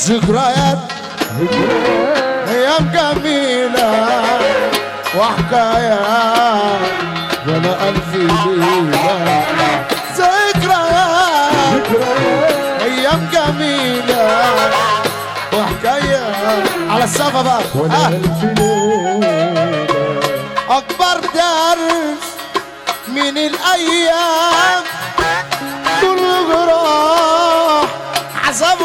ذكريات ايام جميلة وحكايات ولا الف ليلة. ذكريات ايام جميلة وحكايات على السقف بقى. اكبر درس من الايام كل جراح عذاب